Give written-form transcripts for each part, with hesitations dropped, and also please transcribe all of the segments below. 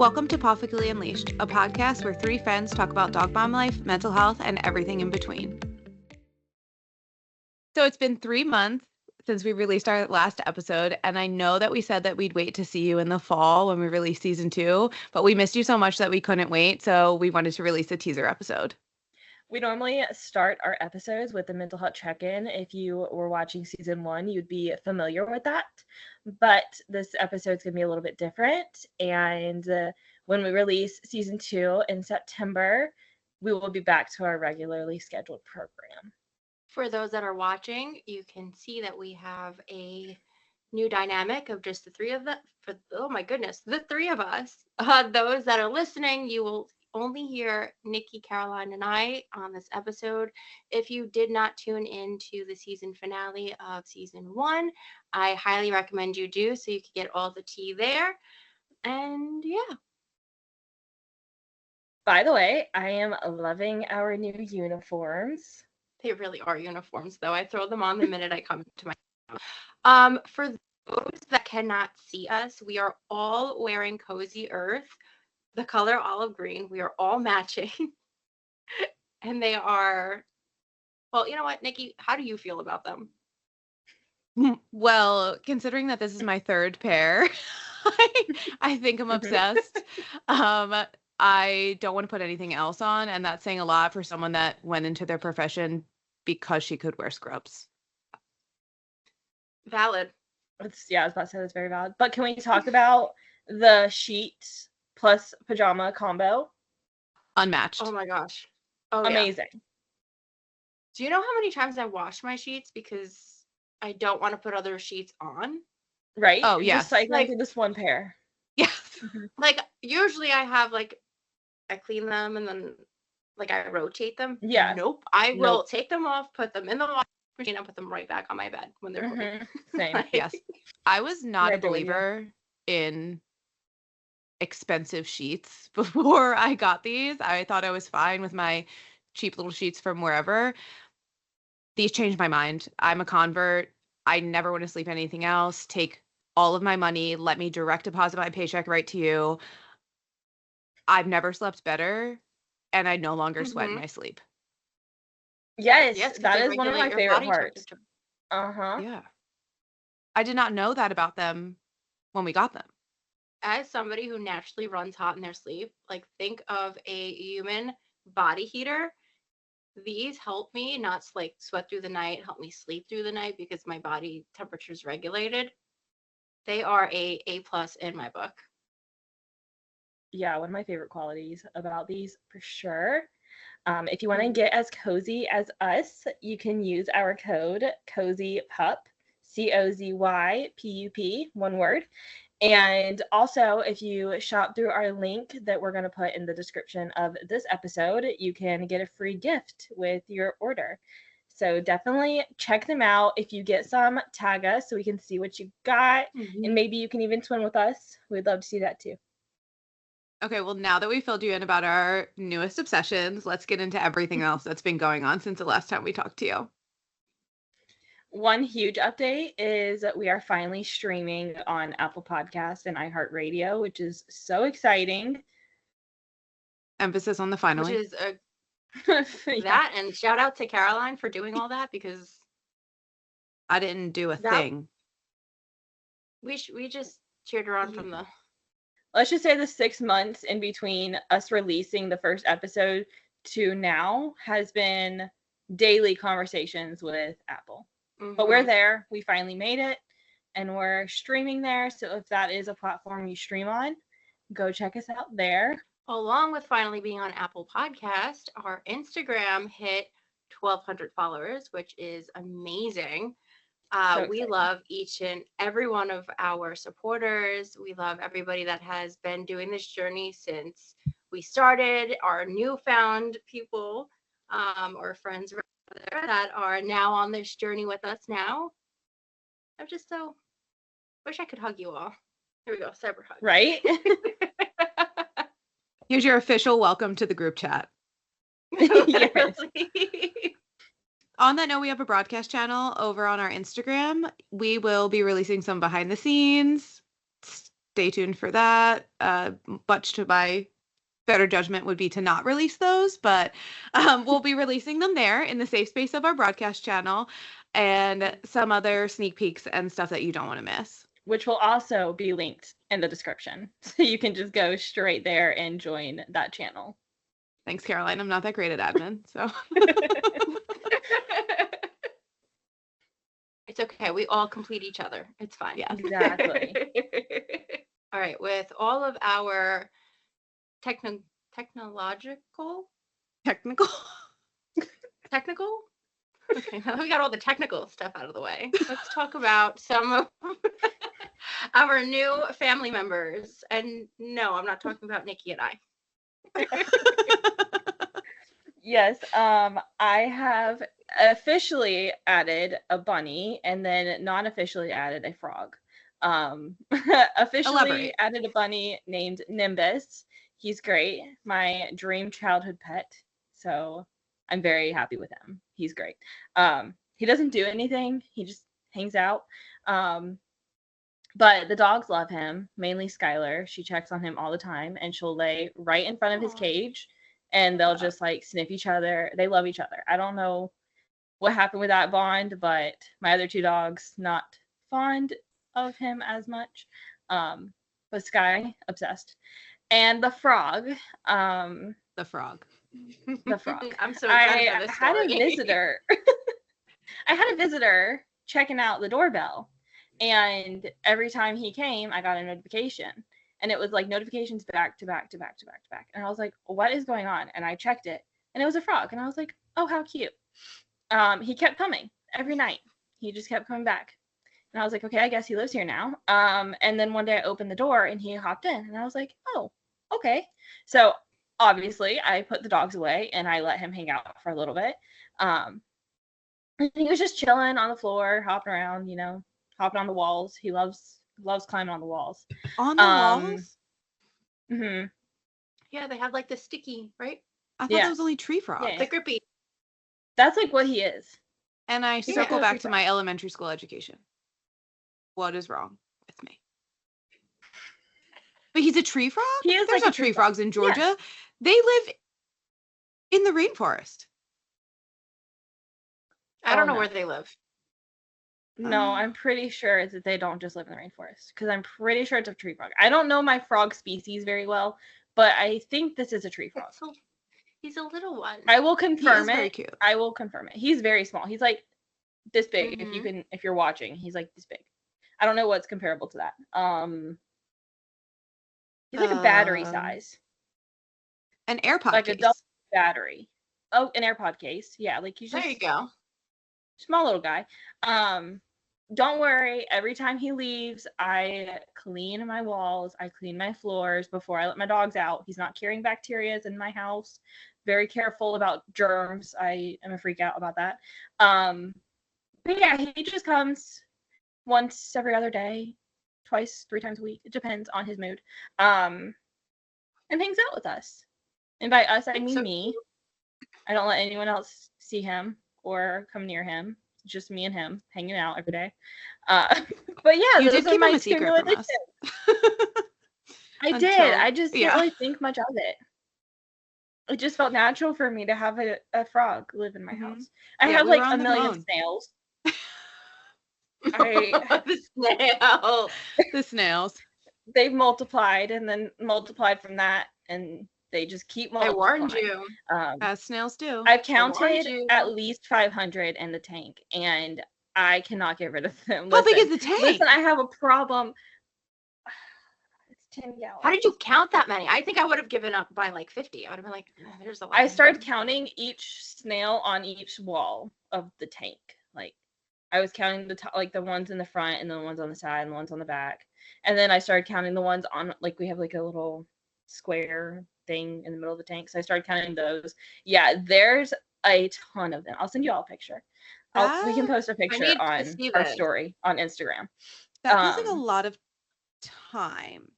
Welcome to Possibly Unleashed, a podcast where three friends talk about dog mom life, mental health, and everything in between. So it's been 3 months since we released our last episode, and I know that we said that we'd wait to see you in the fall when we release season 2, but we missed you so much that we couldn't wait, so we wanted to release a teaser episode. We normally start our episodes with a mental health check-in. If you were watching season 1, you'd be familiar with that. But this episode's going to be a little bit different. And when we release season 2 in September, we will be back to our regularly scheduled program. For those that are watching, you can see that we have a new dynamic of just the three of them. Oh my goodness, the three of us. Those that are listening, you will only hear Nikki, Caroline, and I on this episode. If you did not tune in to the season finale of season 1, I highly recommend you do, so you can get all the tea there. And yeah. By the way, I am loving our new uniforms. They really are uniforms, though. I throw them on the minute I come to my For those that cannot see us, we are all wearing Cozy Earth, the color olive green. We are all matching. And they are, well, you know what, Nikki, how do you feel about them? Well, considering that this is my third pair, I think I'm obsessed. I don't want to put anything else on, and that's saying a lot for someone that went into their profession because she could wear scrubs. Valid. I was about to say that's very valid. But can we talk about the sheets plus pajama combo? Unmatched. Oh my gosh. Oh, amazing. Yeah. Do you know how many times I wash my sheets because I don't want to put other sheets on? Right? Oh, yeah. Just cycling through this one pair. Yes. Like, usually I have, like, I clean them and then, like, I rotate them. Yeah. Nope. I will take them off, put them in the washing machine, and put them right back on my bed when they're clean. Same. Yes. I was not a believer in expensive sheets before I got these. I thought I was fine with my cheap little sheets from wherever. These changed my mind. I'm a convert. I never want to sleep anything else. Take all of my money. Let me direct deposit my paycheck right to you. I've never slept better, and I no longer sweat in my sleep. Yes, that is one of my favorite parts. Yeah. I did not know that about them when we got them. As somebody who naturally runs hot in their sleep, like, think of a human body heater. These help me not like sweat through the night, help me sleep through the night because my body temperature is regulated. They are A+ in my book. Yeah, one of my favorite qualities about these for sure. If you want to get as cozy as us, you can use our code COZYPUP, COZYPUP, one word. And also, if you shop through our link that we're going to put in the description of this episode, you can get a free gift with your order. So definitely check them out. If you get some, tag us so we can see what you got. And maybe you can even twin with us. We'd love to see that too. Okay, well, now that we filled you in about our newest obsessions, let's get into everything else that's been going on since the last time we talked to you. One huge update is that we are finally streaming on Apple Podcasts and iHeartRadio, which is so exciting. Emphasis on the finally. Which is that, and shout out to Caroline for doing all that because I didn't do a thing. We just cheered her on from the... Let's just say the 6 months in between us releasing the first episode to now has been daily conversations with Apple. But we're there. We finally made it, and we're streaming there. So if that is a platform you stream on, go check us out there. Along with finally being on Apple Podcast, our Instagram hit 1,200 followers, which is amazing. We love each and every one of our supporters. We love everybody that has been doing this journey since we started, our newfound people or friends that are now on this journey with us now. I'm just so wish I could hug you all. Here we go, cyber hug. Right? Here's your official welcome to the group chat. Yes. On that note, we have a broadcast channel over on our Instagram. We will be releasing some behind the scenes stay tuned for that. Much to my better judgment would be to not release those, but we'll be releasing them there in the safe space of our broadcast channel, and some other sneak peeks and stuff that you don't want to miss. Which will also be linked in the description. So you can just go straight there and join that channel. Thanks, Caroline. I'm not that great at admin, so. It's okay. We all complete each other. It's fine. Yeah. Exactly. All right. With all of our technical? Okay, now that we got all the technical stuff out of the way, let's talk about some of our new family members. And no, I'm not talking about Nikki and I. Yes, I have officially added a bunny and then non-officially added a frog. Officially Elaborate. added a bunny named Nimbus. He's great, my dream childhood pet. So I'm very happy with him. He's great. He doesn't do anything. He just hangs out. But the dogs love him, mainly Skylar. She checks on him all the time, and she'll lay right in front of his cage, and they'll just like sniff each other. They love each other. I don't know what happened with that bond, but my other two dogs not fond of him as much. But Sky, obsessed. And the frog. The frog. The frog. I'm so excited for this story. I had a visitor checking out the doorbell, and every time he came, I got a notification, and it was like notifications back to back to back to back to back, and I was like, what is going on? And I checked it, and it was a frog, and I was like, oh, how cute. He kept coming every night. He just kept coming back, and I was like, okay, I guess he lives here now. And then one day I opened the door, and he hopped in, and I was like, oh, okay. So obviously, I put the dogs away and I let him hang out for a little bit. He was just chilling on the floor, hopping around, hopping on the walls. He loves climbing on the walls. On the walls? Mm-hmm. Yeah, they have like the sticky, right? I thought that was only tree frogs. Yeah. The grippy. That's like what he is. And I circle back to my elementary school education. What is wrong with me? But he's a tree frog? There's like no tree frogs in Georgia. Yeah. They live in the rainforest. I don't know where they live. No, I'm pretty sure that they don't just live in the rainforest, because I'm pretty sure it's a tree frog. I don't know my frog species very well, but I think this is a tree frog. He's a little one. I will confirm it. Very cute. I will confirm it. He's very small. He's like this big. Mm-hmm. If you're watching, he's like this big. I don't know what's comparable to that. He's like a battery size. An AirPod like case. A double battery. Oh, an AirPod case. Yeah, like he's just there you go. Small little guy. Don't worry. Every time he leaves, I clean my walls. I clean my floors before I let my dogs out. He's not carrying bacteria in my house. Very careful about germs. I am a freak out about that. But yeah, he just comes once every other day, twice, 3 times a week. It depends on his mood. And hangs out with us. And by us, I mean me. I don't let anyone else see him or come near him. It's just me and him hanging out every day. But yeah, you did keep him a secret from us. I did. I just didn't really think much of it. It just felt natural for me to have a frog live in my house. I have like a million snails. The snails. They've multiplied and then multiplied from that, and they just keep multiplying. I warned you. As snails do. I've counted at least 500 in the tank, and I cannot get rid of them. How big is the tank? Listen, I have a problem. It's 10 gallons. How did you count that many? I think I would have given up by like 50. I would have been like, there's a lot. I started counting each snail on each wall of the tank. Like, I was counting the ones in the front, and the ones on the side, and the ones on the back. And then I started counting the ones on, like, we have like a little square thing in the middle of the tank. So I started counting those. Yeah, there's a ton of them. I'll send you all a picture. We can post a picture on our story on Instagram. That feels like a lot of time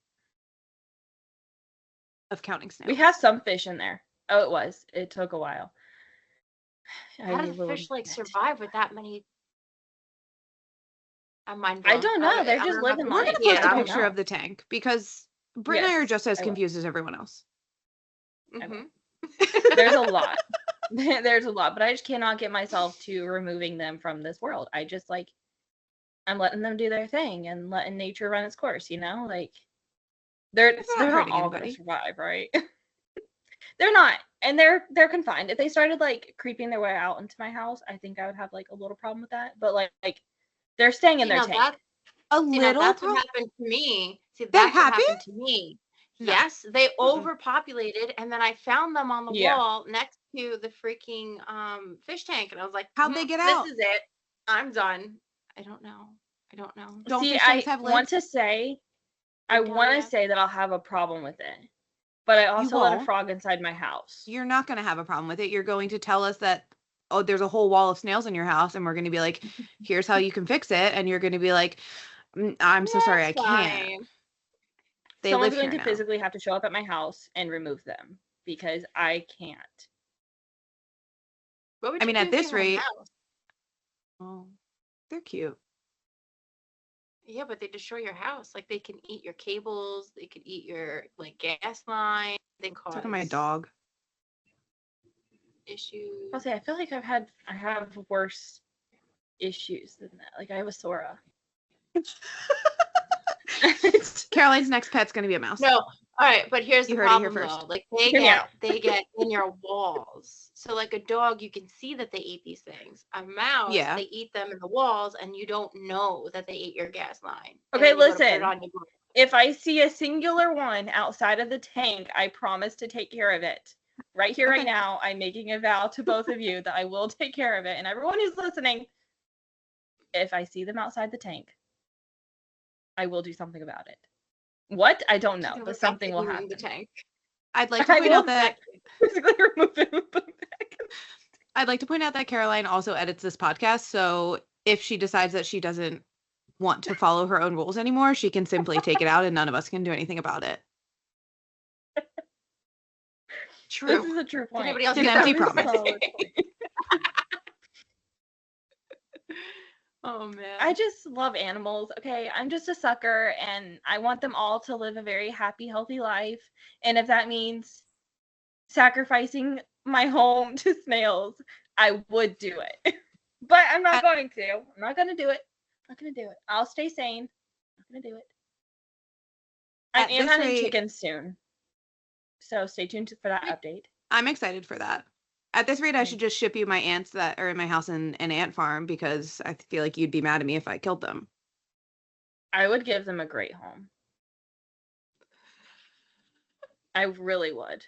of counting snails. We have some fish in there. Oh, it took a while. How does a fish like survive with that many? I'm mind blown. I don't know. They're just living We're life. going to post a picture of the tank because Britt and I are just as confused as everyone else. Mm-hmm. There's a lot. There's a lot, but I just cannot get myself to removing them from this world. I just like, I'm letting them do their thing and letting nature run its course, you know? Like, they're not all going to survive, right? They're not. And they're confined. If they started like creeping their way out into my house, I think I would have like a little problem with that. But like they're staying in their tank. That's what happened to me. See, that's what happened to me. No. Yes, they overpopulated, and then I found them on the wall next to the freaking fish tank, and I was like, how'd they get out? This is it. I'm done. I don't know. Don't see, I want to say that I'll have a problem with it. But I also let a frog inside my house. You're not going to have a problem with it. You're going to tell us that, oh, there's a whole wall of snails in your house, and we're going to be like, here's how you can fix it. And you're going to be like, I'm so sorry, I can't. Someone's going to physically have to show up at my house and remove them because I can't. I mean, at this rate, oh, they're cute. Yeah, but they destroy your house. Like, they can eat your cables. They could eat your like gas line. They cause. Look at my dog. Issues. I'll say I feel like I have worse issues than that. Like I have a Sora. Caroline's next pet's gonna be a mouse. No, all right, but here's the problem though. Like they get in your walls. So like a dog, you can see that they eat these things. A mouse, they eat them in the walls, and you don't know that they ate your gas line. Okay, listen. If I see a singular one outside of the tank, I promise to take care of it. Right here, right now, I'm making a vow to both of you that I will take care of it. And everyone who's listening, if I see them outside the tank, I will do something about it. What? I don't know, but something will happen. The tank. I'd like to point out that physically remove him. I'd like to point out that Caroline also edits this podcast, so if she decides that she doesn't want to follow her own rules anymore, she can simply take it out, and none of us can do anything about it. True. This is a true point. Anybody else an empty promise. Oh man. I just love animals. Okay, I'm just a sucker and I want them all to live a very happy, healthy life. And if that means sacrificing my home to snails, I would do it. But I'm not going to. I'm not going to do it. I'm not going to do it. I'll stay sane. I'm not going to do it. I am having chickens soon. So stay tuned for that update. I'm excited for that. At this rate, I should just ship you my ants that are in my house in an ant farm because I feel like you'd be mad at me if I killed them. I would give them a great home. I really would.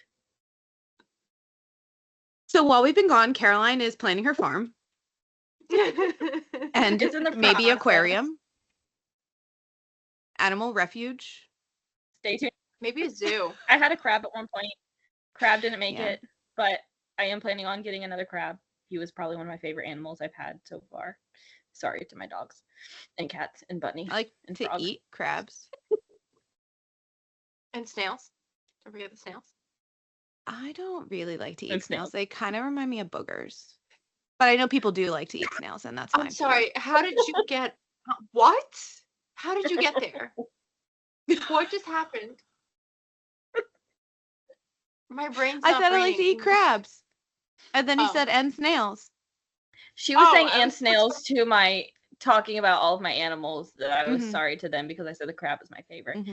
So while we've been gone, Caroline is planning her farm. And maybe aquarium. Animal refuge. Stay tuned. Maybe a zoo. I had a crab at one point. Crab didn't make it, but I am planning on getting another crab. He was probably one of my favorite animals I've had so far. Sorry to my dogs and cats and Bunny. I like to eat crabs. And snails. Don't forget the snails. I don't really like to eat snails. They kind of remind me of boogers. But I know people do like to eat snails, and that's fine. I'm sorry. How did you get... What? How did you get there? What just happened? My brain's not I like to eat crabs. And then he said, and snails. She was saying and snails to my, talking about all of my animals that I was sorry to them because I said the crab is my favorite.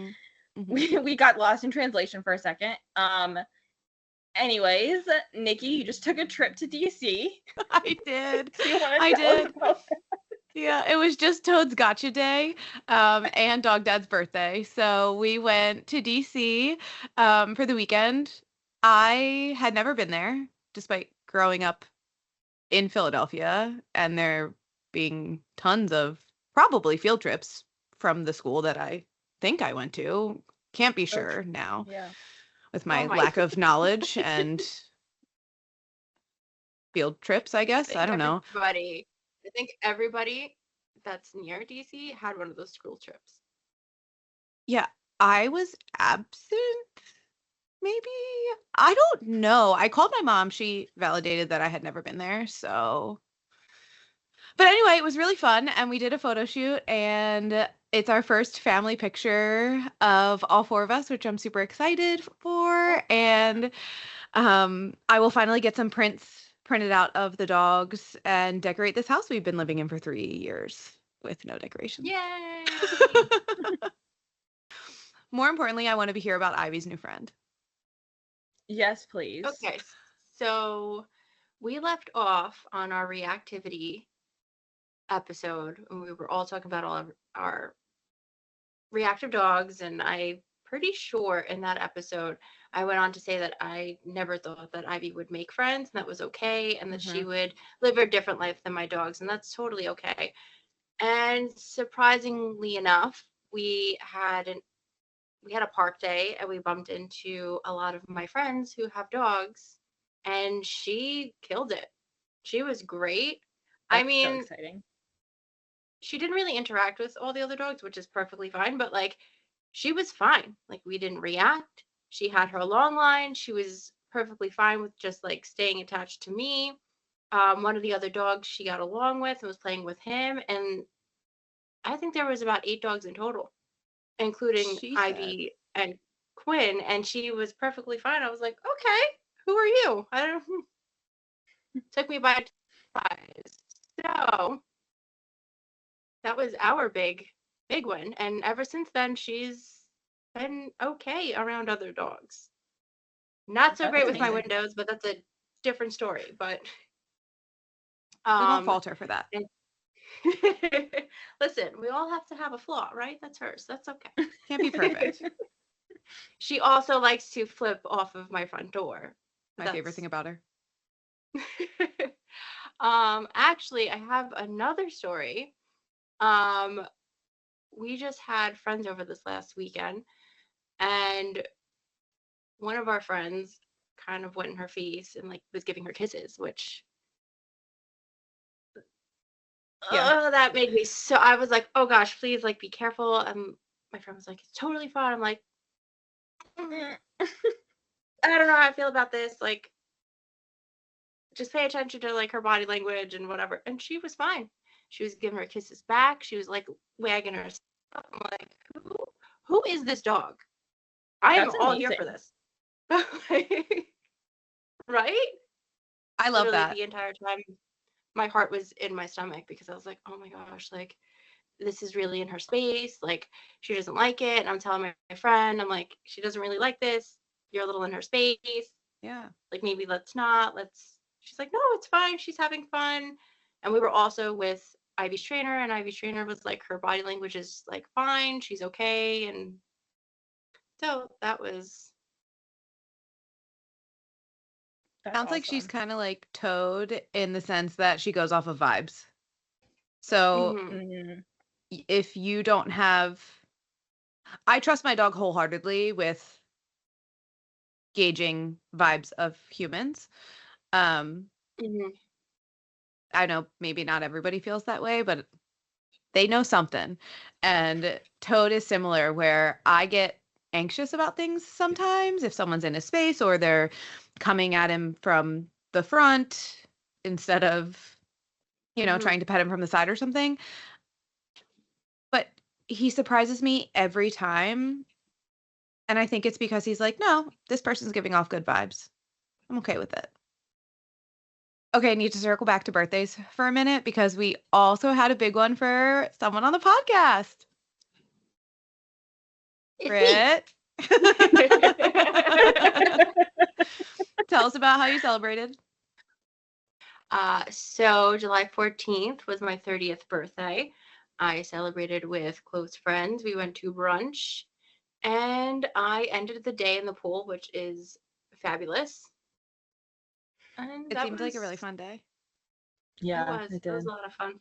We got lost in translation for a second. Anyways, Nikki, you just took a trip to DC. I did. I did. Yeah, it was just Toad's Gotcha Day and Dog Dad's birthday. So we went to DC for the weekend. I had never been there, despite growing up in Philadelphia and there being tons of probably field trips from the school that I think I went to. Can't be sure now with my lack of knowledge and field trips, I guess. I don't know. I think everybody that's near DC had one of those school trips. Yeah, I was absent. Maybe. I don't know. I called my mom. She validated that I had never been there. So But anyway, it was really fun, and we did a photo shoot, and it's our first family picture of all 4 of us, which I'm super excited for. And I will finally get some prints printed out of the dogs and decorate this house we've been living in for 3 years with no decorations. Yay! More importantly, I want to hear about Ivy's new friend. Yes, please. Okay, so we left off on our reactivity episode, and we were all talking about all of our reactive dogs, and I'm pretty sure in that episode I went on to say that I never thought that Ivy would make friends, and that was okay, and that she would live a different life than my dogs, and that's totally okay. And surprisingly enough, we had a park day, and we bumped into a lot of my friends who have dogs, and she killed it. She was great. That's so exciting. She didn't really interact with all the other dogs, which is perfectly fine, but like she was fine. Like we didn't react. She had her long line. She was perfectly fine with just like staying attached to me. One of the other dogs she got along with and was playing with him, and I think there was about 8 dogs in total, including Ivy and Quinn, and she was perfectly fine. I was like, okay, who are you? I don't took me by surprise. So that was our big one, and ever since then she's been okay around other dogs. Not so great with my windows, but that's a different story. But we won't falter for that. Listen, we all have to have a flaw, right? That's hers. That's okay. Can't be perfect. She also likes to flip off of my front door. My favorite thing about her. Actually, I have another story. We just had friends over this last weekend, and one of our friends kind of went in her face and like was giving her kisses, which that made me so, I was like, oh gosh, please like be careful. And my friend was like, it's totally fine. I'm like, I don't know how I feel about this. Like, just pay attention to like her body language and whatever. And she was fine. She was giving her kisses back. She was like wagging her stuff. I'm like, who is this dog? I am all here for this. Right? I love literally that. The entire time my heart was in my stomach because I was like, oh my gosh, like this is really in her space. Like she doesn't like it. And I'm telling my friend, I'm like, she doesn't really like this. You're a little in her space. Yeah. Like maybe let's not. She's like, no, it's fine. She's having fun. And we were also with Ivy's trainer, and Ivy's trainer was like, her body language is like fine. She's okay. And so that was. Sounds like she's kind of like Toad in the sense that she goes off of vibes. So if you don't have, I trust my dog wholeheartedly with gauging vibes of humans. I know maybe not everybody feels that way, but they know something. And Toad is similar, where I get anxious about things sometimes if someone's in a space or they're coming at him from the front instead of, trying to pet him from the side or something. But he surprises me every time. And I think it's because he's like, no, this person's giving off good vibes. I'm okay with it. Okay, I need to circle back to birthdays for a minute because we also had a big one for someone on the podcast. Britt. Tell us about how you celebrated. So July 14th was my 30th birthday. I celebrated with close friends. We went to brunch, and I ended the day in the pool, which is fabulous. And it seemed like a really fun day. Yeah, it was a lot of fun.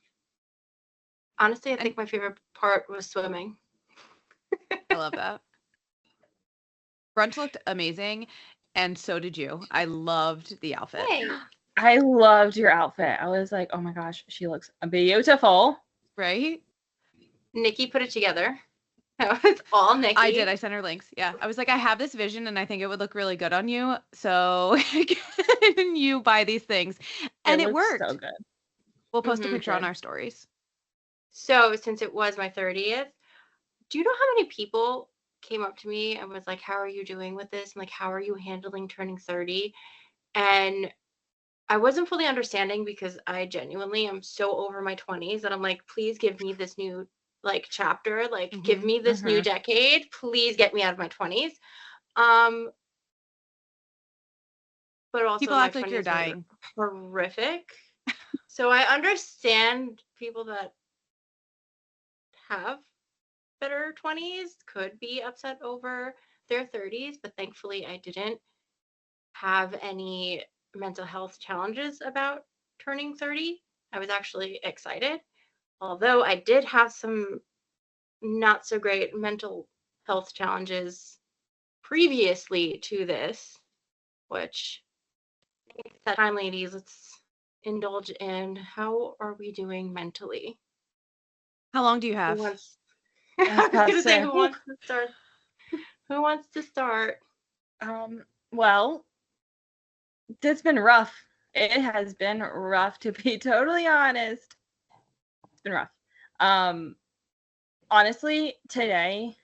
Honestly, I think my favorite part was swimming. I love that. Brunch looked amazing, and so did you. I loved the outfit. Hey. I loved your outfit. I was like, oh my gosh, she looks beautiful. Right? Nikki put it together. That was all Nikki. I did. I sent her links. Yeah. I was like, I have this vision and I think it would look really good on you. So can you buy these things? And it worked. So good. We'll post a picture on our stories. So since it was my 30th, do you know how many people came up to me and was like, how are you doing with this? And like, how are you handling turning 30? And I wasn't fully understanding because I genuinely am so over my 20s that I'm like, please give me this new like chapter, like give me this new decade. Please get me out of my 20s. But also people act like you're dying. Horrific. So I understand people that have better 20s could be upset over their 30s, but thankfully I didn't have any mental health challenges about turning 30. I was actually excited, although I did have some not so great mental health challenges previously to this, which that time, ladies, let's indulge in how are we doing mentally? How long do you have? I was gonna say, who wants to start? Who wants to start? Well, it's been rough. It has been rough, to be totally honest. It's been rough. Honestly, today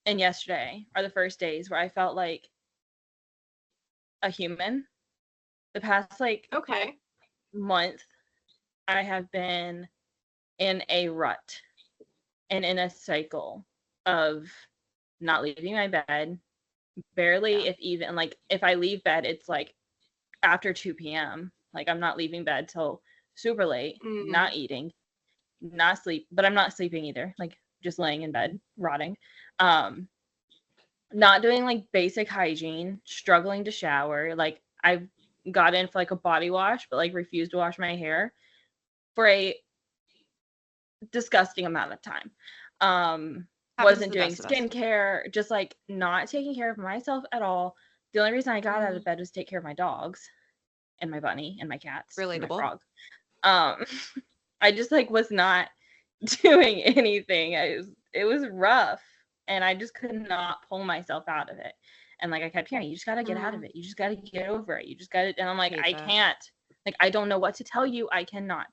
and yesterday are the first days where I felt like a human. The past month, I have been in a rut and in a cycle of not leaving my bed, barely, if even, like, if I leave bed, it's like after 2 p.m. Like, I'm not leaving bed till super late, not eating, not sleep, but I'm not sleeping either, like, just laying in bed, rotting. Not doing, like, basic hygiene, struggling to shower. Like, I've got in for, like, a body wash, but, like, refused to wash my hair for a disgusting amount of time. Wasn't doing skincare, just, like, not taking care of myself at all. The only reason I got out of bed was to take care of my dogs and my bunny and my cats. Relatable. And my frog. I just, like, was not doing anything. It was rough, and I just could not pull myself out of it. And, like, I kept hearing, you just gotta get out of it. You just gotta get over it. You just gotta, and I'm like, I can't. Like, I don't know what to tell you. I cannot.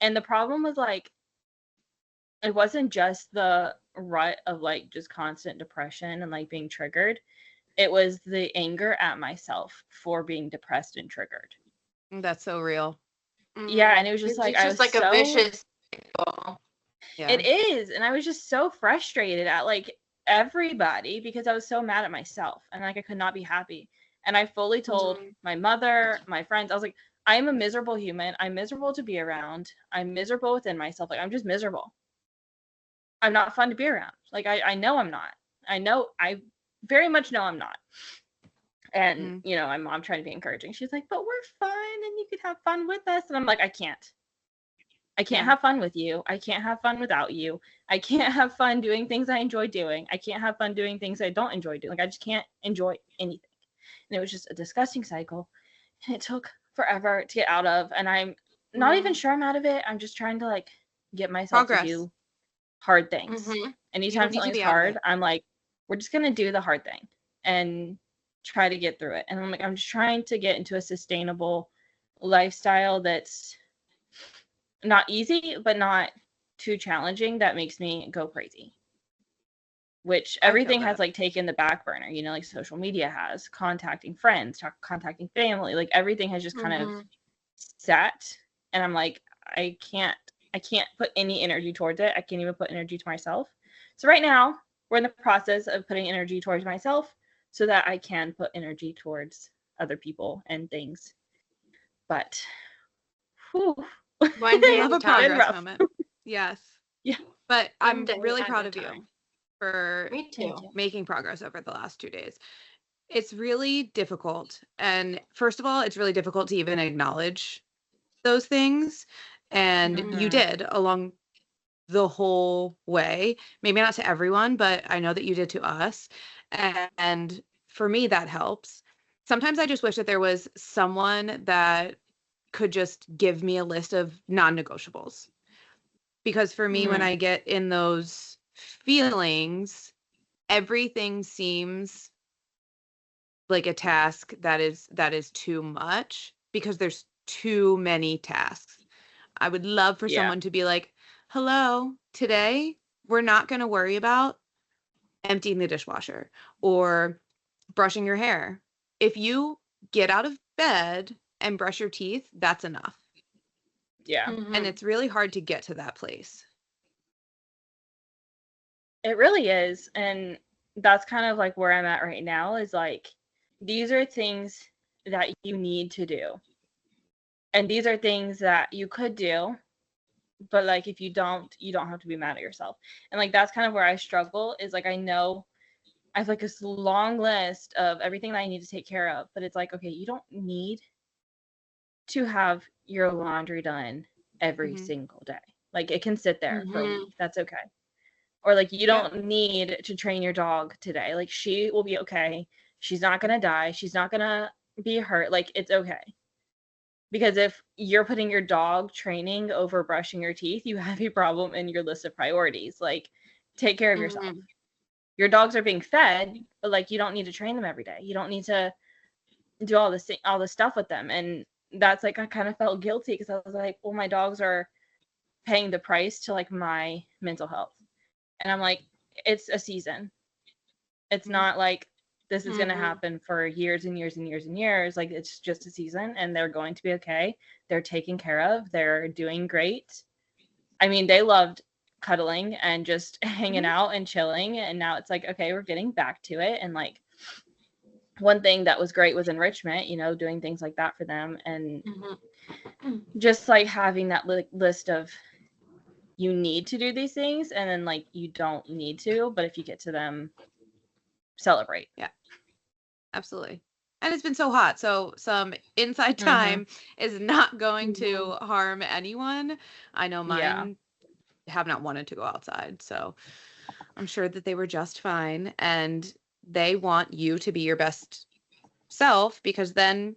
And the problem was, like, it wasn't just the rut of, like, just constant depression and, like, being triggered. It was the anger at myself for being depressed and triggered. That's so real. Yeah, and it was just like, I was like a vicious cycle. Yeah. It is, and I was just so frustrated at, like, everybody because I was so mad at myself, and, like, I could not be happy. And I fully told my mother, my friends, I was like, I am a miserable human. I'm miserable to be around. I'm miserable within myself. Like, I'm just miserable. I'm not fun to be around. Like, I know I'm not. I very much know I'm not. And, you know, my mom tried to be encouraging. She's like, but we're fun and you could have fun with us. And I'm like, I can't have fun with you. I can't have fun without you. I can't have fun doing things I enjoy doing. I can't have fun doing things I don't enjoy doing. Like, I just can't enjoy anything. And it was just a disgusting cycle. And it took forever to get out of. And I'm not even sure I'm out of it. I'm just trying to, like, get myself to do hard things. Anytime something's hard, I'm like, we're just going to do the hard thing and try to get through it. And I'm like, I'm just trying to get into a sustainable lifestyle that's not easy, but not too challenging, that makes me go crazy. Which everything has, like, taken the back burner, you know, like social media has, contacting friends, contacting family, like, everything has just kind of sat. And I'm like, I can't put any energy towards it. I can't even put energy to myself. So right now, we're in the process of putting energy towards myself so that I can put energy towards other people and things. But, whew. One day have a progress moment. Yes. Yeah. But I'm really proud of you for making progress over the last 2 days. It's really difficult. And first of all, it's really difficult to even acknowledge those things. And you did along the whole way. Maybe not to everyone, but I know that you did to us. And for me, that helps. Sometimes I just wish that there was someone that could just give me a list of non-negotiables. Because for me, when I get in those feelings, everything seems like a task that is too much because there's too many tasks. I would love for someone to be like, hello, today we're not going to worry about emptying the dishwasher or brushing your hair. If you get out of bed and brush your teeth, that's enough. Yeah. And it's really hard to get to that place. It really is. And that's kind of like where I'm at right now, is like, these are things that you need to do. And these are things that you could do, but like if you don't have to be mad at yourself. And like that's kind of where I struggle, is like I know I have like this long list of everything that I need to take care of, but it's like, okay, you don't need to have your laundry done every single day. Like it can sit there for a week. That's okay. Or like you don't need to train your dog today. Like she will be okay. She's not gonna die. She's not gonna be hurt. Like it's okay. Because if you're putting your dog training over brushing your teeth, you have a problem in your list of priorities. Like, take care of yourself. Your dogs are being fed, but like you don't need to train them every day. You don't need to do all this stuff with them. And that's like I kind of felt guilty because I was like, well, my dogs are paying the price to like my mental health. And I'm like, it's a season. It's not like this is going to happen for years and years and years and years. Like it's just a season and they're going to be okay. They're taken care of. They're doing great. I mean, they loved cuddling and just hanging out and chilling. And now it's like, okay, we're getting back to it. And like one thing that was great was enrichment, you know, doing things like that for them. And just like having that list of you need to do these things and then like you don't need to, but if you get to them, celebrate. Yeah. Absolutely. And it's been so hot, so some inside time is not going to harm anyone. I know mine have not wanted to go outside, so I'm sure that they were just fine. And they want you to be your best self because then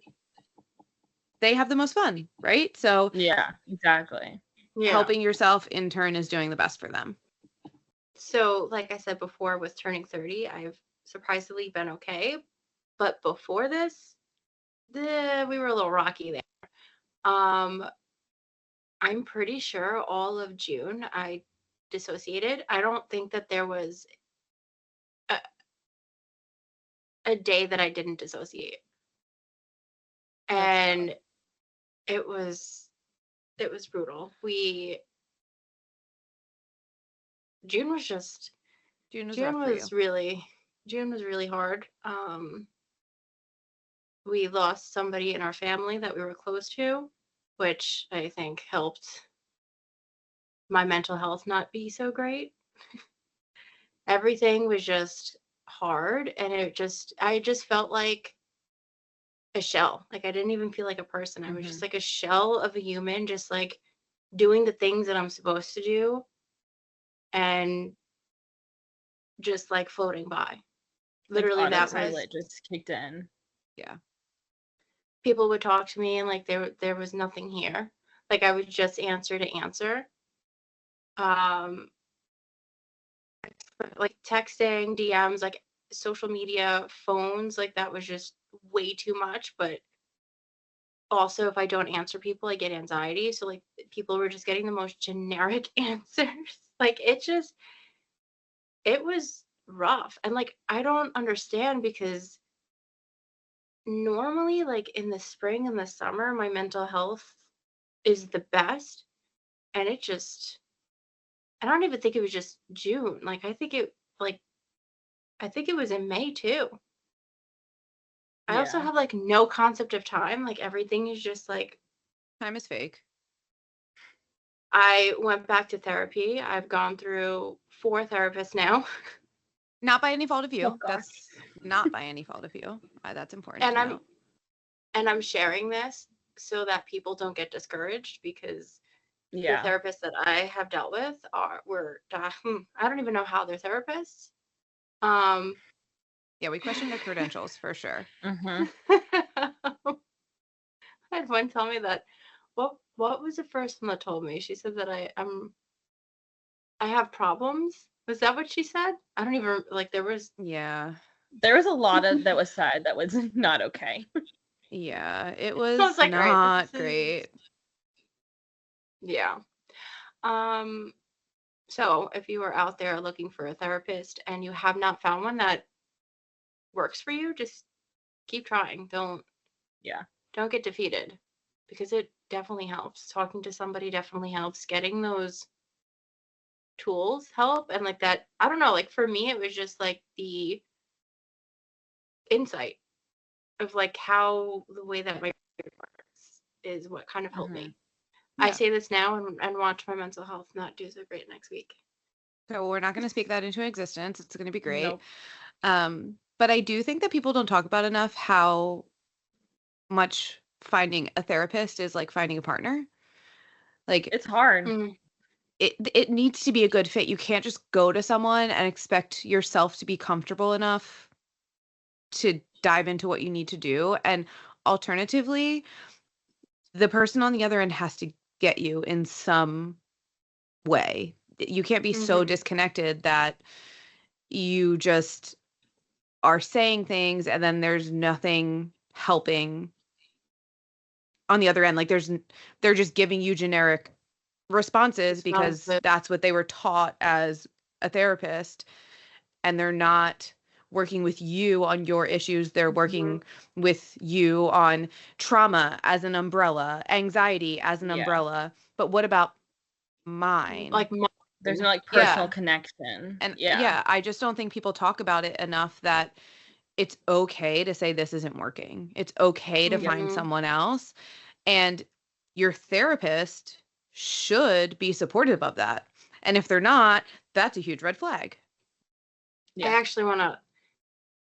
they have the most fun, right? So yeah, exactly. Helping yourself in turn is doing the best for them. So, like I said before, with turning 30, I've surprisingly been okay. But before this, we were a little rocky there. I'm pretty sure all of June I dissociated. I don't think that there was a day that I didn't dissociate. And it was brutal. June was really hard. We lost somebody in our family that we were close to, which I think helped my mental health not be so great. Everything was just hard, and I just felt like a shell. Like I didn't even feel like a person. I was just like a shell of a human, just like doing the things that I'm supposed to do and just like floating by. Literally, like that was just kicked in. Yeah. People would talk to me and like there was nothing here. Like I would just answer to answer. Like texting, DMs, like social media, phones, like that was just way too much. But also if I don't answer people, I get anxiety. So like people were just getting the most generic answers. Like it was rough. And like I don't understand because normally like in the spring and the summer my mental health is the best, and I don't even think it was just June. Like I think it was in May too. I also have like no concept of time. Like everything is just like time is fake. I went back to therapy. I've gone through 4 therapists now. Not by any fault of you. That's not by any fault of you. That's important. And I'm sharing this so that people don't get discouraged, because the therapists that I have dealt with I don't even know how they're therapists. Yeah, we questioned their credentials for sure. I had one tell me that what was the first one that told me? She said that I have problems. Was that what she said? I don't even like. There was a lot of that was said that was not okay. Yeah, it was like, not great. Yeah. So if you are out there looking for a therapist and you have not found one that works for you, just keep trying. Don't get defeated, because it definitely helps. Talking to somebody definitely helps. Getting those tools help, and like that, I don't know, like for me it was just like the insight of like how the way that my brain works is what kind of helped me. I say this now and watch my mental health not do so great next week. So we're not going to speak that into existence. It's going to be great. Nope. But I do think that people don't talk about enough how much finding a therapist is like finding a partner. Like, it's hard. It needs to be a good fit. You can't just go to someone and expect yourself to be comfortable enough to dive into what you need to do. And alternatively, the person on the other end has to get you in some way. You can't be so disconnected that you just are saying things and then there's nothing helping on the other end. Like they're just giving you generic responses because that's what they were taught as a therapist, and they're not working with you on your issues. They're working with you on trauma as an umbrella, anxiety as an umbrella. But what about mine? Like there's no like personal connection. And I just don't think people talk about it enough, that it's okay to say this isn't working. It's okay to find someone else. And your therapist should be supportive of that. And if they're not, that's a huge red flag. I actually want to,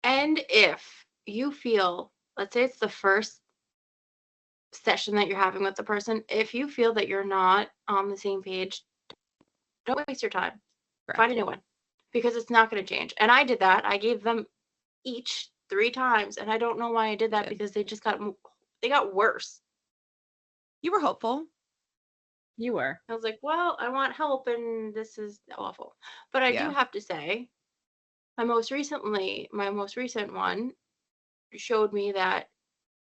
and if you feel, let's say it's the first session that you're having with the person, if you feel that you're not on the same page, don't waste your time. Correct. Find a new one, because it's not going to change. And I did that. I gave them each 3 times, and I don't know why I did that. Because they just got worse. You were hopeful. You were. I was like, well, I want help, and this is awful. But I do have to say, my most recent one showed me that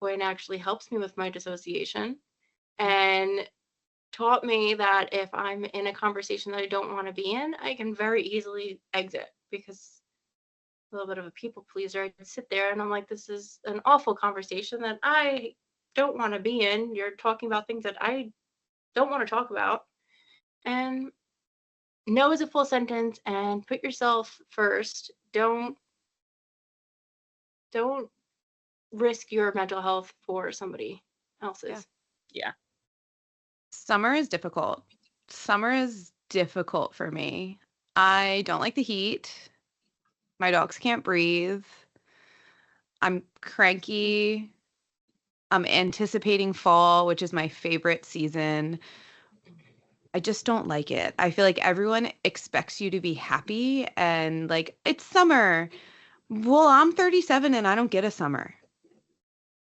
Wayne actually helps me with my dissociation, and taught me that if I'm in a conversation that I don't want to be in, I can very easily exit, because a little bit of a people pleaser. I can sit there and I'm like, this is an awful conversation that I don't want to be in. You're talking about things that I don't want to talk about. And no is a full sentence, and put yourself first. Don't risk your mental health for somebody else's. Yeah. Summer is difficult. Summer is difficult for me. I don't like the heat. My dogs can't breathe. I'm cranky. I'm anticipating fall, which is my favorite season. I just don't like it. I feel like everyone expects you to be happy and like, it's summer. Well, I'm 37 and I don't get a summer.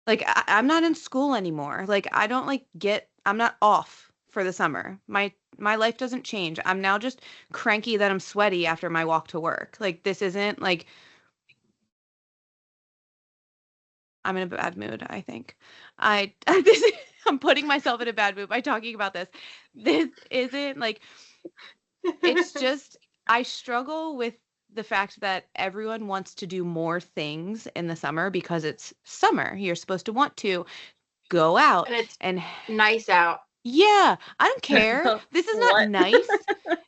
Like, I'm not in school anymore. Like, I don't I'm not off for the summer. My life doesn't change. I'm now just cranky that I'm sweaty after my walk to work. Like, this isn't like, I'm in a bad mood, I think. I'm putting myself in a bad mood by talking about this. This isn't like, it's just, I struggle with the fact that everyone wants to do more things in the summer because it's summer. You're supposed to want to go out. And it's nice out. Yeah, I don't care. This is not nice.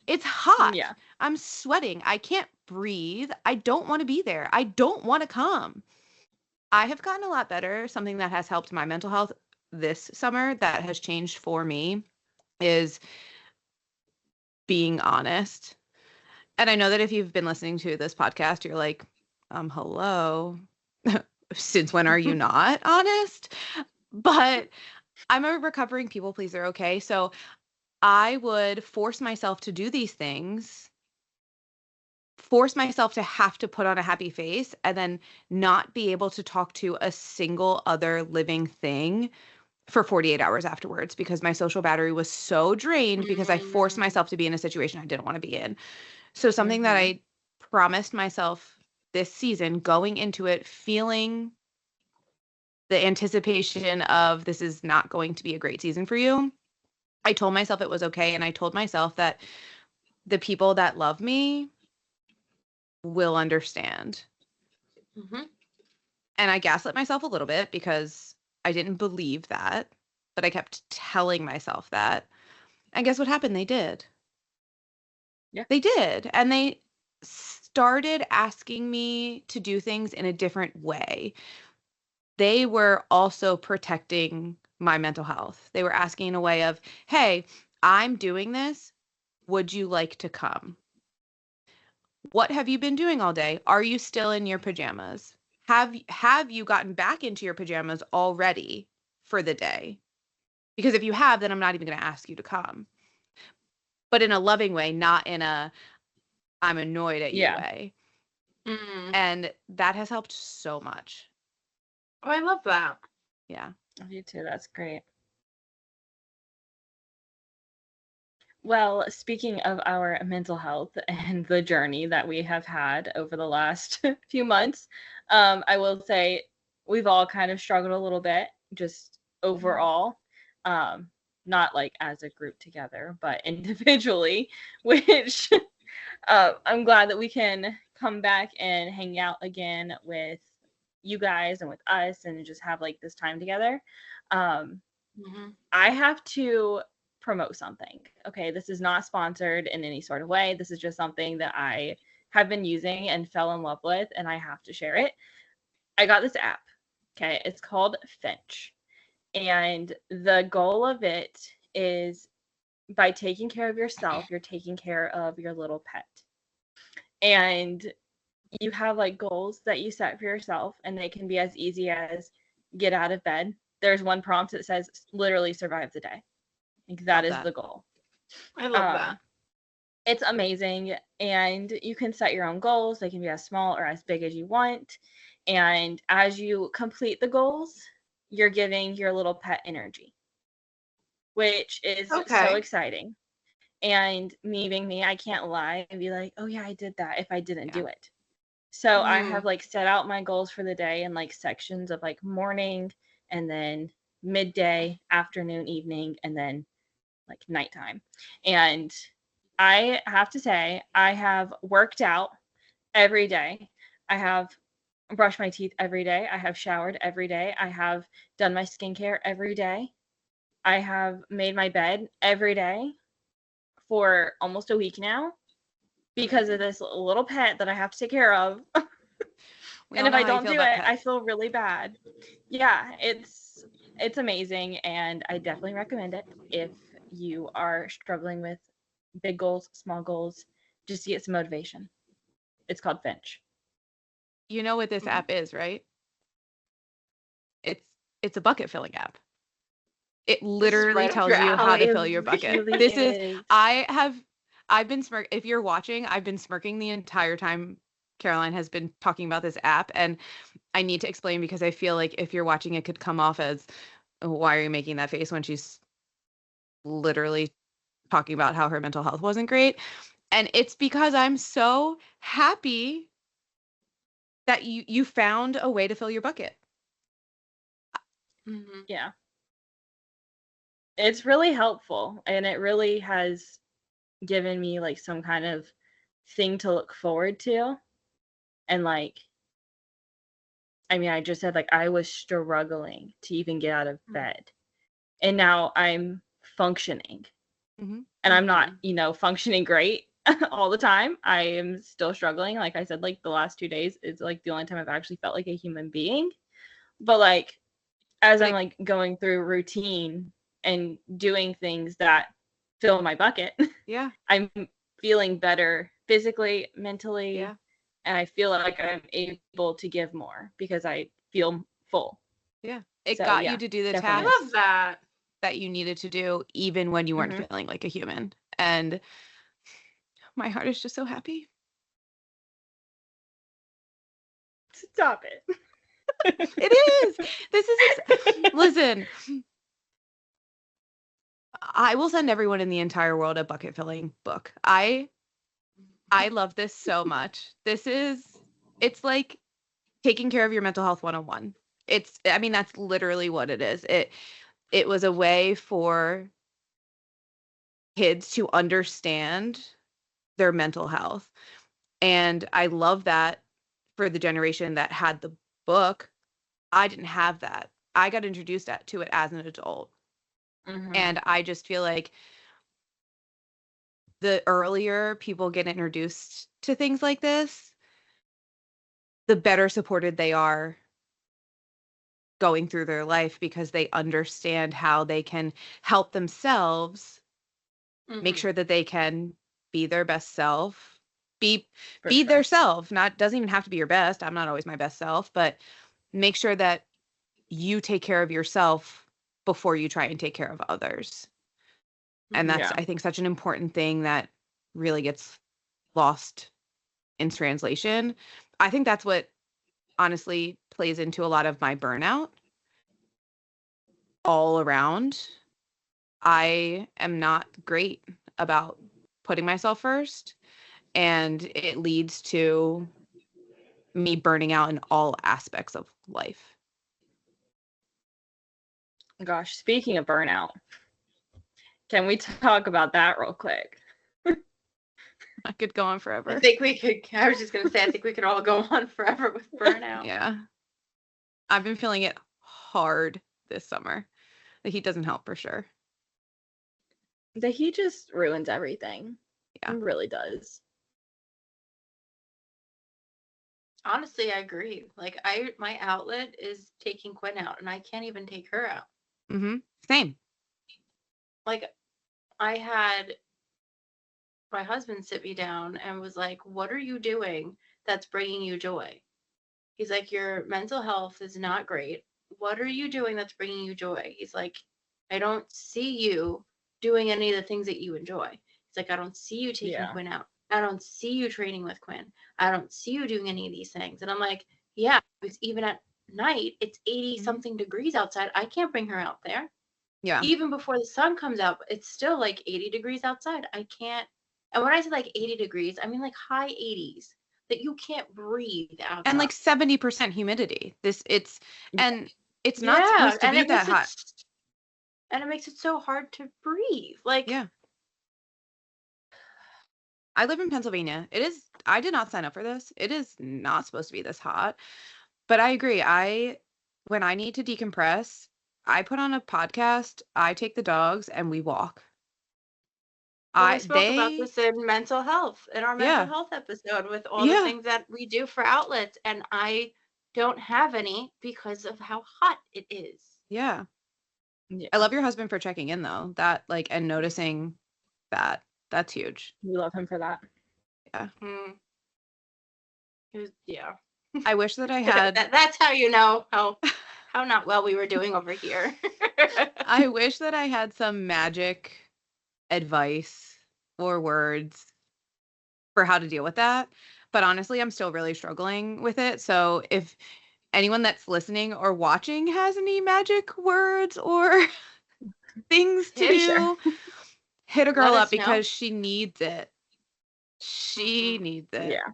It's hot. Yeah. I'm sweating. I can't breathe. I don't want to be there. I don't want to come. I have gotten a lot better. Something that has helped my mental health this summer that has changed for me is being honest. And I know that if you've been listening to this podcast, you're like, hello, since when are you not honest? But I'm a recovering people pleaser, okay? So I would force myself to do these things, force myself to have to put on a happy face, and then not be able to talk to a single other living thing for 48 hours afterwards, because my social battery was so drained because I forced myself to be in a situation I didn't want to be in. So something that I promised myself this season, going into it, feeling the anticipation of this is not going to be a great season for you, I told myself it was okay. And I told myself that the people that love me will understand. Mm-hmm. And I gaslit myself a little bit because I didn't believe that, but I kept telling myself that. And guess what happened? They did. Yeah. They did. And they started asking me to do things in a different way. They were also protecting my mental health. They were asking in a way of, hey, I'm doing this. Would you like to come? What have you been doing all day? Are you still in your pajamas? Have you gotten back into your pajamas already for the day? Because if you have, then I'm not even going to ask you to come. But in a loving way, not in a I'm annoyed at you way. Mm. And that has helped so much. Oh, I love that. Yeah. You too. That's great. Well, speaking of our mental health and the journey that we have had over the last few months, I will say we've all kind of struggled a little bit, just overall. Not like as a group together, but individually, which I'm glad that we can come back and hang out again with you guys and with us and just have like this time together. I have to promote something. Okay, this is not sponsored in any sort of way. This is just something that I have been using and fell in love with, and I have to share it. I got this app. Okay, it's called Finch. And the goal of it is by taking care of yourself, you're taking care of your little pet. And you have like goals that you set for yourself, and they can be as easy as get out of bed. There's one prompt that says literally survive the day. Like that is the goal. I love that. It's amazing. And you can set your own goals. They can be as small or as big as you want. And as you complete the goals, you're giving your little pet energy, which is so exciting. And me being me, I can't lie and be like, oh yeah, I did that if I didn't do it. So I have like set out my goals for the day in like sections of like morning and then midday, afternoon, evening, and then like nighttime. And I have to say, I have worked out every day. I have brushed my teeth every day. I have showered every day. I have done my skincare every day. I have made my bed every day for almost a week now because of this little pet that I have to take care of. And if I don't do it, I feel really bad. Yeah, it's amazing, and I definitely recommend it if you are struggling with big goals, small goals, just to get some motivation. It's called Finch. You know what this app is, right? It's a bucket filling app. It literally tells you how to fill your bucket. Really I've been if you're watching, I've been smirking the entire time Caroline has been talking about this app, and I need to explain because I feel like if you're watching, it could come off as, why are you making that face when she's literally talking about how her mental health wasn't great? And it's because I'm so happy that you found a way to fill your bucket. Yeah. It's really helpful, and it really has given me like some kind of thing to look forward to. And like, I mean, I just said like I was struggling to even get out of bed, and now I'm functioning. And I'm not, functioning great all the time. I am still struggling. Like I said, like the last 2 days is like the only time I've actually felt like a human being. But like as I'm like going through routine and doing things that fill my bucket, yeah, I'm feeling better physically, mentally, and I feel like I'm able to give more because I feel full. Yeah, it got you to do the task. I love that you needed to do even when you weren't feeling like a human. And my heart is just so happy. Stop it. It is. This is listen. I will send everyone in the entire world a bucket filling book. I love this so much. It's like taking care of your mental health 101. That's literally what it is. It was a way for kids to understand their mental health. And I love that for the generation that had the book. I didn't have that. I got introduced to it as an adult. And I just feel like the earlier people get introduced to things like this, the better supported they are going through their life, because they understand how they can help themselves make sure that they can be their best self, be their self. Not doesn't even have to be your best. I'm not always my best self, but make sure that you take care of yourself before you try and take care of others. And that's, I think, such an important thing that really gets lost in translation. I think that's what honestly plays into a lot of my burnout all around. I am not great about putting myself first, and it leads to me burning out in all aspects of life. Gosh, speaking of burnout, can we talk about that real quick? I could go on forever. I think we could. I was just going to say, I think we could all go on forever with burnout. Yeah. I've been feeling it hard this summer. The heat doesn't help for sure. The heat just ruins everything. Yeah. It really does. Honestly, I agree. Like, my outlet is taking Quinn out, and I can't even take her out. Mm-hmm. Same. Like, I had my husband sit me down and was like, what are you doing that's bringing you joy? He's like, your mental health is not great. What are you doing that's bringing you joy? He's like, I don't see you doing any of the things that you enjoy. He's like, I don't see you taking Quinn out. I don't see you training with Quinn. I don't see you doing any of these things. And I'm like, yeah, because even at night, it's 80 something degrees outside. I can't bring her out there. Yeah. Even before the sun comes out, it's still like 80 degrees outside. I can't. And when I say like 80 degrees, I mean like high 80s that you can't breathe outside. And like 70% humidity. It's not supposed to be that hot. And it makes it so hard to breathe. Like, yeah. I live in Pennsylvania. I did not sign up for this. It is not supposed to be this hot. But I agree. When I need to decompress, I put on a podcast, I take the dogs, and we walk. We spoke about this in mental health, in our mental health episode, with all the things that we do for outlets, and I don't have any because of how hot it is. Yeah. I love your husband for checking in, though. That, like, and noticing that. That's huge. We love him for that. Yeah. Yeah. I wish that I had. That's how you know how not well we were doing over here. I wish that I had some magic advice or words for how to deal with that. But honestly, I'm still really struggling with it. So if anyone that's listening or watching has any magic words or things to do, hit a girl up because she needs it. She needs it. Yeah.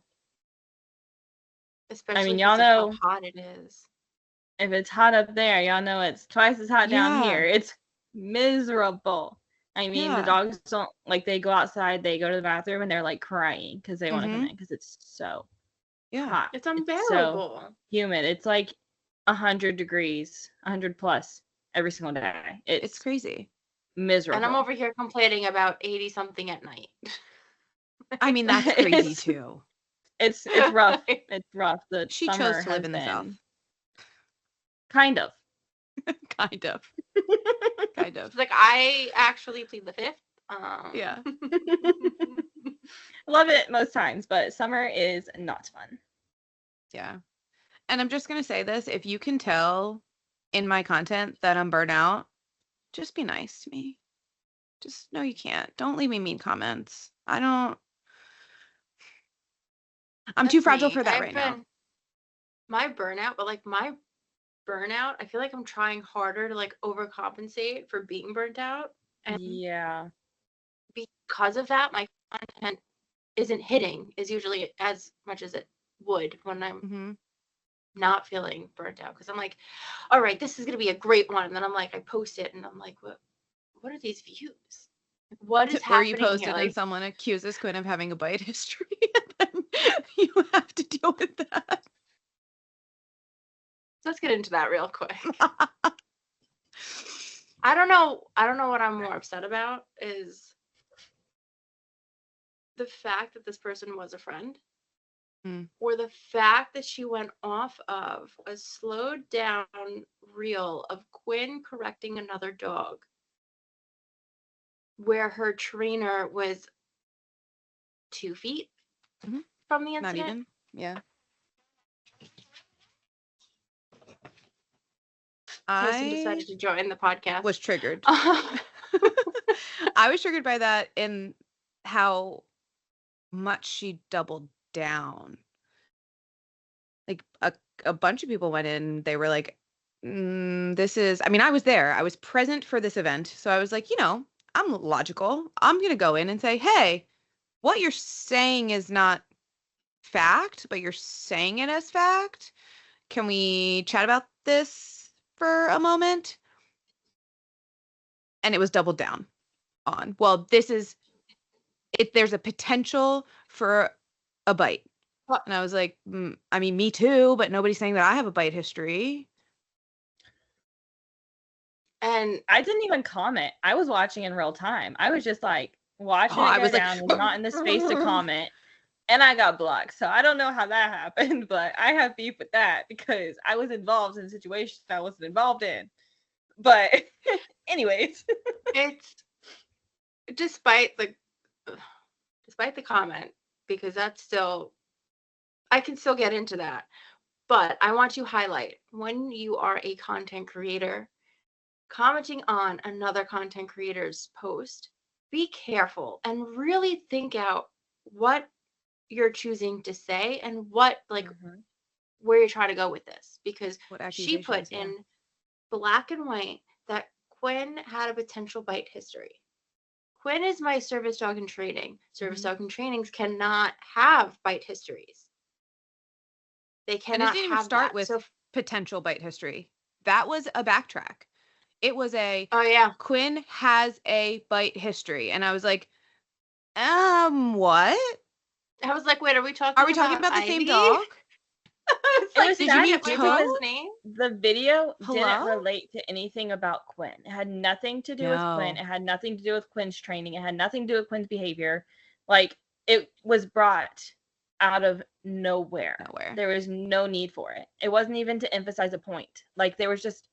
Especially y'all know how hot it is. If it's hot up there, y'all know it's twice as hot down here. It's miserable. I mean, the dogs don't, like, they go outside, they go to the bathroom, and they're, like, crying because they want to come in because it's so hot. It's unbearable. It's so humid. It's, like, 100 degrees, 100 plus every single day. It's crazy. Miserable. And I'm over here complaining about 80-something at night. I mean, that's crazy, too. It's rough. It's rough. She chose to live in the South. Kind of. Kind of. Kind of. Like, I actually plead the fifth. Yeah. Love it most times, but summer is not fun. Yeah. And I'm just going to say this. If you can tell in my content that I'm burnt out, just be nice to me. Just no, you can't. Don't leave me mean comments. I'm too fragile for that right now. My burnout, I feel like I'm trying harder to like overcompensate for being burnt out. And because of that, my content isn't hitting as usually as much as it would when I'm not feeling burnt out. Because I'm like, all right, this is gonna be a great one. And then I'm like, I post it and I'm like, what are these views? What is Or you happening posted here? and Like, someone accuses Quinn of having a bite history, and then you have to deal with that. let's get into that real quick. I don't know what I'm more upset about is the fact that this person was a friend, or the fact that she went off of a slowed down reel of Quinn correcting another dog, where her trainer was 2 feet from the incident. Not even, yeah. Kirsten decided to join the podcast. Was triggered. I was triggered by that in how much she doubled down. Like a bunch of people went in, they were like, this is, I mean, I was there. I was present for this event. So I was like, I'm logical. I'm going to go in and say, hey, what you're saying is not fact, but you're saying it as fact. Can we chat about this for a moment? And it was doubled down on, well, there's a potential for a bite. And I was like, I mean, me too, but nobody's saying that I have a bite history. And I didn't even comment. I was watching in real time. I was just like watching it go down, was not in the space to comment. And I got blocked. So I don't know how that happened, but I have beef with that because I was involved in situations I wasn't involved in. But anyways. It's despite the comment, because that's still, I can still get into that. But I want to highlight, when you are a content creator commenting on another content creator's post, be careful and really think out what you're choosing to say and what, like, where you're trying to go with this, because she put in black and white that Quinn had a potential bite history. Quinn is my service dog in training. Service dog in trainings cannot have bite histories. They cannot. And it didn't even start with potential bite history. That was a backtrack. It was Quinn has a bite history. And I was like, what? I was like, wait, are we talking about the same dog? It's like, did you meet Tony? The video didn't relate to anything about Quinn. It had nothing to do with Quinn. It had nothing to do with Quinn's training. It had nothing to do with Quinn's behavior. Like, it was brought out of nowhere. There was no need for it. It wasn't even to emphasize a point. Like, there was just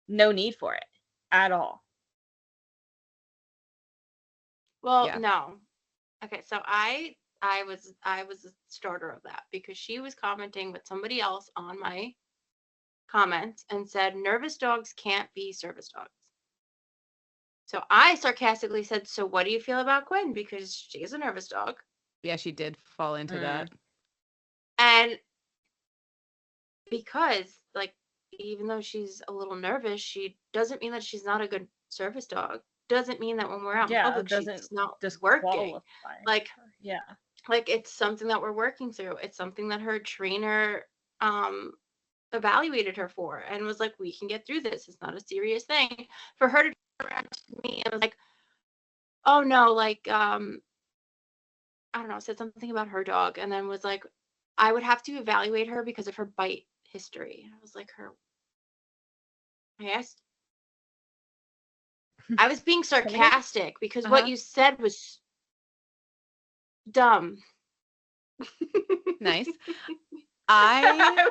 no need for it at all. Well, no. Okay, so I was a starter of that, because she was commenting with somebody else on my comments and said nervous dogs can't be service dogs. So I sarcastically said, so what do you feel about Quinn? Because she's a nervous dog. Yeah, she did fall into that. And because, like, even though she's a little nervous, she doesn't mean that she's not a good service dog. Doesn't mean that when we're out in public, she's not just working. Like, like, it's something that we're working through. It's something that her trainer evaluated her for and was like, we can get through this. It's not a serious thing. For her to turn around to me and was like, oh no, like, I don't know, said something about her dog, and then was like, I would have to evaluate her because of her bite history. And I was like, I was being sarcastic because what you said was dumb. Nice. I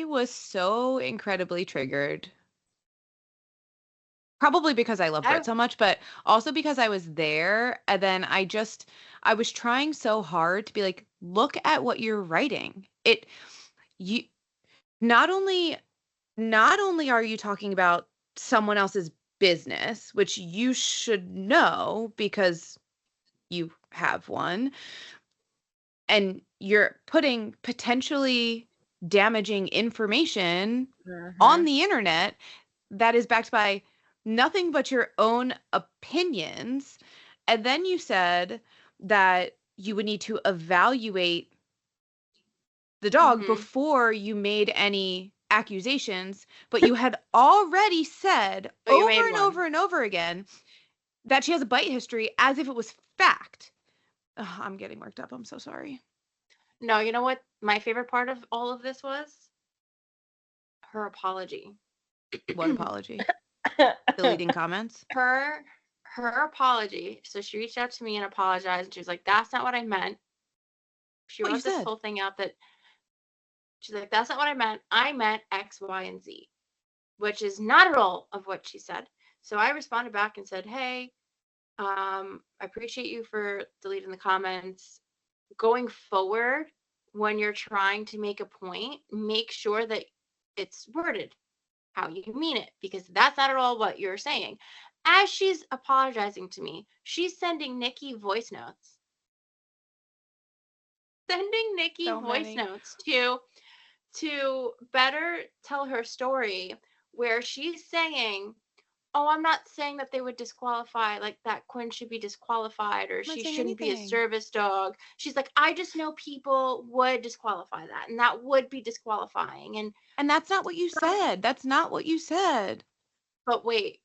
was so incredibly triggered. Probably because I love Brett so much, but also because I was there. And then I was trying so hard to be like, look at what you're writing. Not only are you talking about someone else's business, which you should know because you have one, and you're putting potentially damaging information on the internet that is backed by nothing but your own opinions. And then you said that you would need to evaluate the dog before you made any accusations, but you had already said over and over and over again that she has a bite history as if it was fact. Ugh, I'm getting worked up. I'm so sorry. No, you know what my favorite part of all of this was? Her apology. What apology? Deleting comments? Her apology. So she reached out to me and apologized, and she was like, "That's not what I meant." She wrote this whole thing out that she's like, "That's not what I meant. I meant X, Y, and Z," which is not at all of what she said. So I responded back and said, "Hey, I appreciate you for deleting the comments. Going forward, when you're trying to make a point, make sure that it's worded how you mean it, because that's not at all what you're saying." As she's apologizing to me, she's sending Nikki voice notes. Sending Nikki voice notes to better tell her story, where she's saying, "Oh, I'm not saying that they would disqualify, like that Quinn should be disqualified or she shouldn't be a service dog." She's like, "I just know people would disqualify that, and that would be disqualifying." And that's not what you said. That's not what you said. But wait,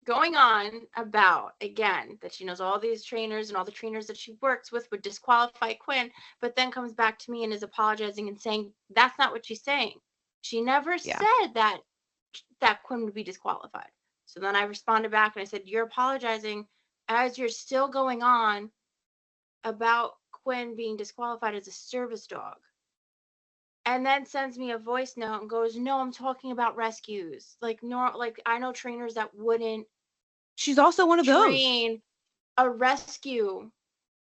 going on about, again, that she knows all these trainers and all the trainers that she works with would disqualify Quinn, but then comes back to me and is apologizing and saying that's not what she's saying. She never said that Quinn would be disqualified. So then I responded back and I said, "You're apologizing as you're still going on about Quinn being disqualified as a service dog." And then sends me a voice note and goes, "No, I'm talking about rescues. Like, I know trainers that wouldn't." She's also one of those. Train a rescue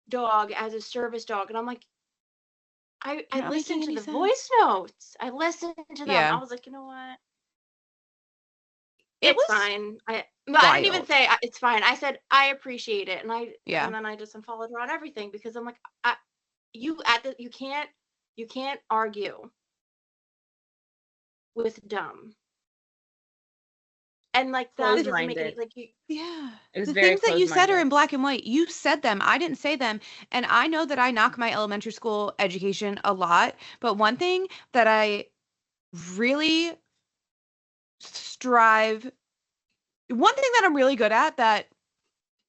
dog as a service dog. And I'm like, I listened to the voice notes. I listened to them. I was like, you know what? It's fine. I didn't even say it's fine. I said I appreciate it, and then I just unfollowed her on everything, because I'm like, you can't argue with dumb. And like that doesn't make any, like, you. Yeah. The things that you said are in black and white. You said them. I didn't say them. And I know that I knock my elementary school education a lot, but one thing that I really one thing that I'm really good at, that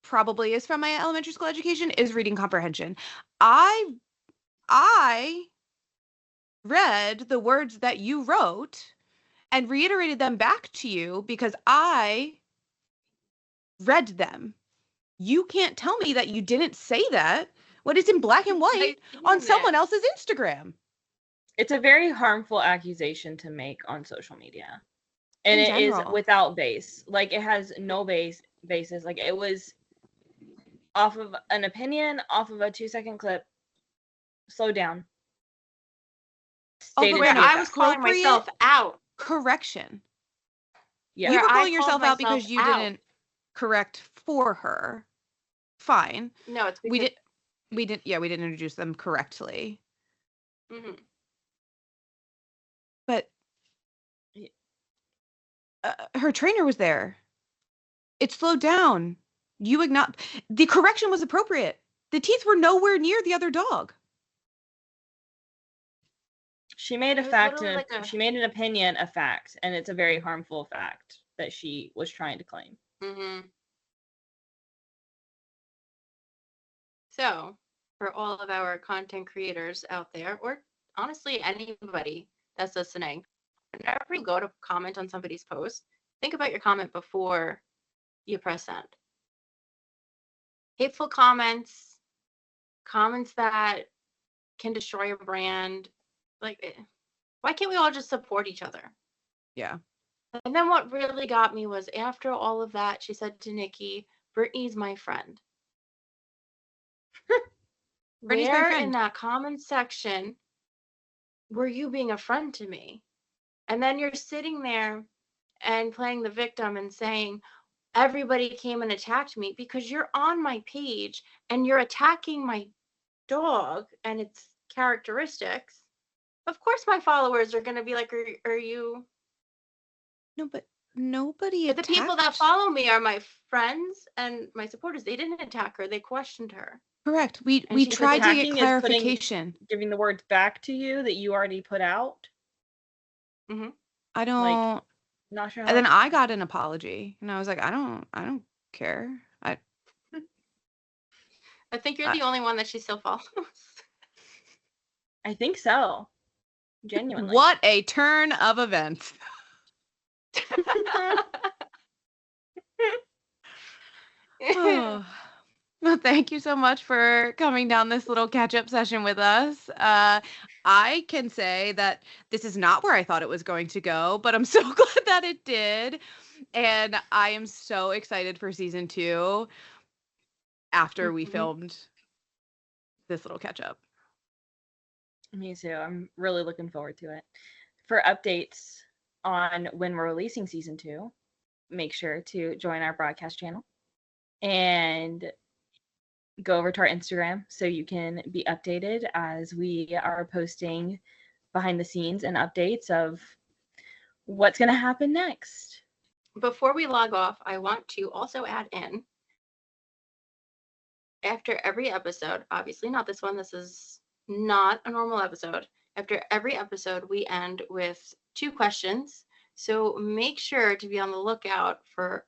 probably is from my elementary school education, is reading comprehension. I read the words that you wrote and reiterated them back to you because I read them. You can't tell me that you didn't say that when it's in black and white on someone else's Instagram. It's a very harmful accusation to make on social media. And it is without base. Like, it has no basis. Like, it was off of an opinion, off of a 2-second clip. Slow down. I was calling myself out. Correction. Yeah. You were calling yourself out because you didn't correct for her. Fine. No, it's because we didn't introduce them correctly. Mm-hmm. But her trainer was there. It slowed down. The correction was appropriate. The teeth were nowhere near the other dog. She made she made an opinion a fact, and it's a very harmful fact that she was trying to claim. Mm-hmm. So, for all of our content creators out there, or honestly anybody that's listening, whenever you go to comment on somebody's post, think about your comment before you press send. Hateful comments that can destroy a brand, like, why can't we all just support each other? Yeah. And then what really got me was, after all of that, she said to Nikki, "Brittany's my friend." Brittany's my friend. In that comment section were you being a friend to me? And then you're sitting there and playing the victim and saying, everybody came and attacked me, because you're on my page and you're attacking my dog and its characteristics. Of course my followers are going to be like, are you? No, but nobody attacked. The people that follow me are my friends and my supporters. They didn't attack her. They questioned her. Correct. We tried to get clarification. Giving the words back to you that you already put out. Mm-hmm. I don't. Not sure. And then I got an apology, and I was like, I don't care. I think you're the only one that she still follows. I think so. Genuinely. What a turn of events. Oh. Well, thank you so much for coming down this little catch-up session with us. I can say that this is not where I thought it was going to go, but I'm so glad that it did. And I am so excited for season 2 after we filmed this little catch-up. Me too. I'm really looking forward to it. For updates on when we're releasing season 2, make sure to join our broadcast channel and go over to our Instagram so you can be updated as we are posting behind the scenes and updates of what's going to happen next. Before we log off, I want to also add in, after every episode, obviously not this one, this is not a normal episode. After every episode, we end with 2 questions. So make sure to be on the lookout for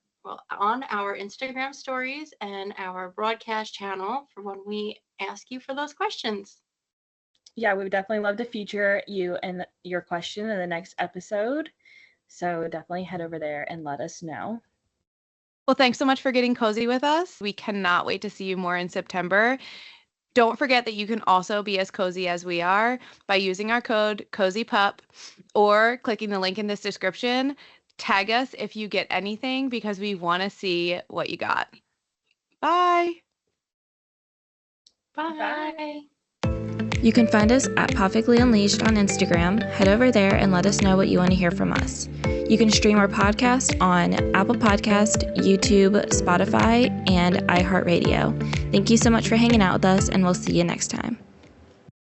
on our Instagram stories and our broadcast channel for when we ask you for those questions. Yeah, we would definitely love to feature you and your question in the next episode. So definitely head over there and let us know. Well, thanks so much for getting cozy with us. We cannot wait to see you more in September. Don't forget that you can also be as cozy as we are by using our code COZYPUP or clicking the link in this description. Tag us if you get anything because we want to see what you got. Bye. Bye. You can find us at Perfectly Unleashed on Instagram. Head over there and let us know what you want to hear from us. You can stream our podcast on Apple Podcast, YouTube, Spotify, and iHeartRadio. Thank you so much for hanging out with us, and we'll see you next time.